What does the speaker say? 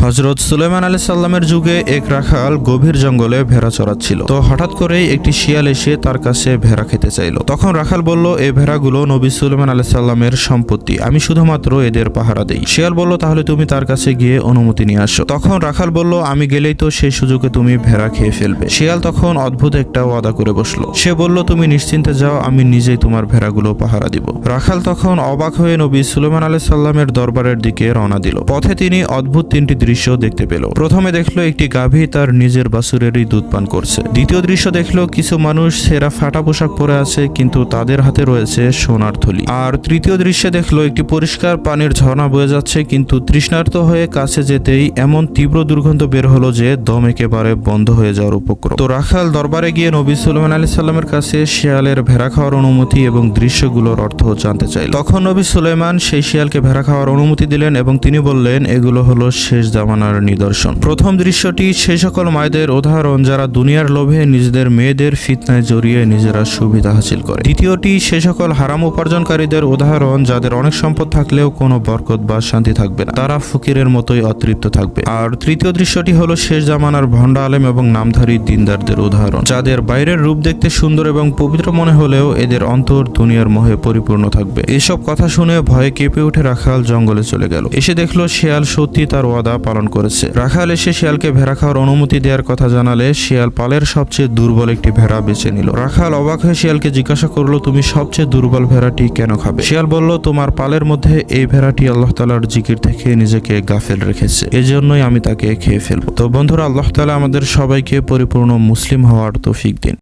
হযরত সুলাইমান আলাইহিস সালামের যুগে এক রাখাল গভীর জঙ্গলে ভেড়া চড়াচ্ছিল। তো হঠাৎ করেই একটি শিয়াল এসে তার কাছে ভেড়া খেতে চাইল। তখন রাখাল বলল, এই ভেড়াগুলো নবী সুলাইমান আলাইহিস সালামের সম্পত্তি, আমি শুধুমাত্র এদের পাহারা দেই। শিয়াল বলল, তাহলে তুমি তার কাছে গিয়ে অনুমতি নিয়ে আসো। তখন রাখাল বলল, আমি গেলেই তো সেই সুযোগে তুমি ভেড়া খেয়ে ফেলবে। শিয়াল তখন অদ্ভুত একটা ওয়াদা করে বসলো। সে বলল, তুমি নিশ্চিন্তে যাও, আমি নিজেই তোমার ভেড়াগুলো পাহারা দিব। রাখাল তখন অবাক হয়ে নবী সুলাইমান আলাইহিস সালামের দরবারের দিকে রওনা দিল। পথে তিনি অদ্ভুত তিনটি দৃশ্য দেখতে পেল। প্রথমে দেখলো একটি গাভী তার নিজের বাছুরেরই দুধ পান করছে। দ্বিতীয় দৃশ্য দেখলো কিছু মানুষ ছেঁড়া ফাটা পোশাক পরে আছে, কিন্তু তাদের হাতে রয়েছে সোনার থলি। আর তৃতীয় দৃশ্যে দেখলো একটি পরিষ্কার পানির ঝর্ণা বয়ে যাচ্ছে, কিন্তু তৃষ্ণার্ত হয়ে কাছে যেতেই এমন তীব্র দুর্গন্ধ বের হলো যে দম একেবারে বন্ধ হয়ে যাওয়ার উপক্রম। তো রাখাল দরবারে গিয়ে নবী সুলাইমান আলাইহিস সালামের কাছে শিয়ালের ভেড়া খাওয়ার অনুমতি এবং দৃশ্যগুলোর অর্থ জানতে চাইল। তখন নবী সুলাইমান সেই শিয়ালকে ভেড়া খাওয়ার অনুমতি দিলেন এবং তিনি বললেন, এগুলো হলো শেষ জামানার নিদর্শন। প্রথম দৃশ্যটি সেই সকল মায়েদের উদাহরণ যারা দুনিয়ার লোভে নিজেদের মেয়েদের ফিতনায় জড়িয়ে নিজেরা সুবিধা হাসিল করে। দ্বিতীয়টি সেই সকল হারাম উপার্জনকারীদের উদাহরণ যাদের অনেক সম্পদ থাকলেও কোনো বরকত বা শান্তি থাকবে না, তারা ফকিরের মতোই অতৃপ্ত থাকবে। আর তৃতীয় দৃশ্যটি হলো শেষ জামানার ভণ্ড আলেম এবং নামধারী দিনদারদের উদাহরণ, যাদের বাইরের রূপ দেখতে সুন্দর এবং পবিত্র মনে হলেও এদের অন্তর দুনিয়ার মোহে পরিপূর্ণ থাকবে। এসব কথা শুনে ভয়ে কেঁপে উঠে রাখাল জঙ্গলে চলে গেল। এসে দেখলো শিয়াল সত্যি তার ওয়াদা পালন করেছে। রাখাল এসে শিয়ালকে ভেড়া খাওয়ার অনুমতি দেওয়ার কথা জানালে শিয়াল পালের সবচেয়ে দুর্বল একটি ভেড়া বেছে নিল। রাখাল অবাক হয়ে শিয়ালকে জিজ্ঞাসা করলো, তুমি সবচেয়ে দুর্বল ভেড়াটি কেন খাবে? শিয়াল বলল, তোমার পালের মধ্যে এই ভেড়াটি আল্লাহ তাআলার জিকির থেকে নিজেকে গাফেল রেখেছে, এজন্যই আমি তাকে খেয়ে ফেলবো। তো বন্ধুরা, আল্লাহ তাআলা আমাদের সবাইকে পরিপূর্ণ মুসলিম হওয়ার তৌফিক দিন।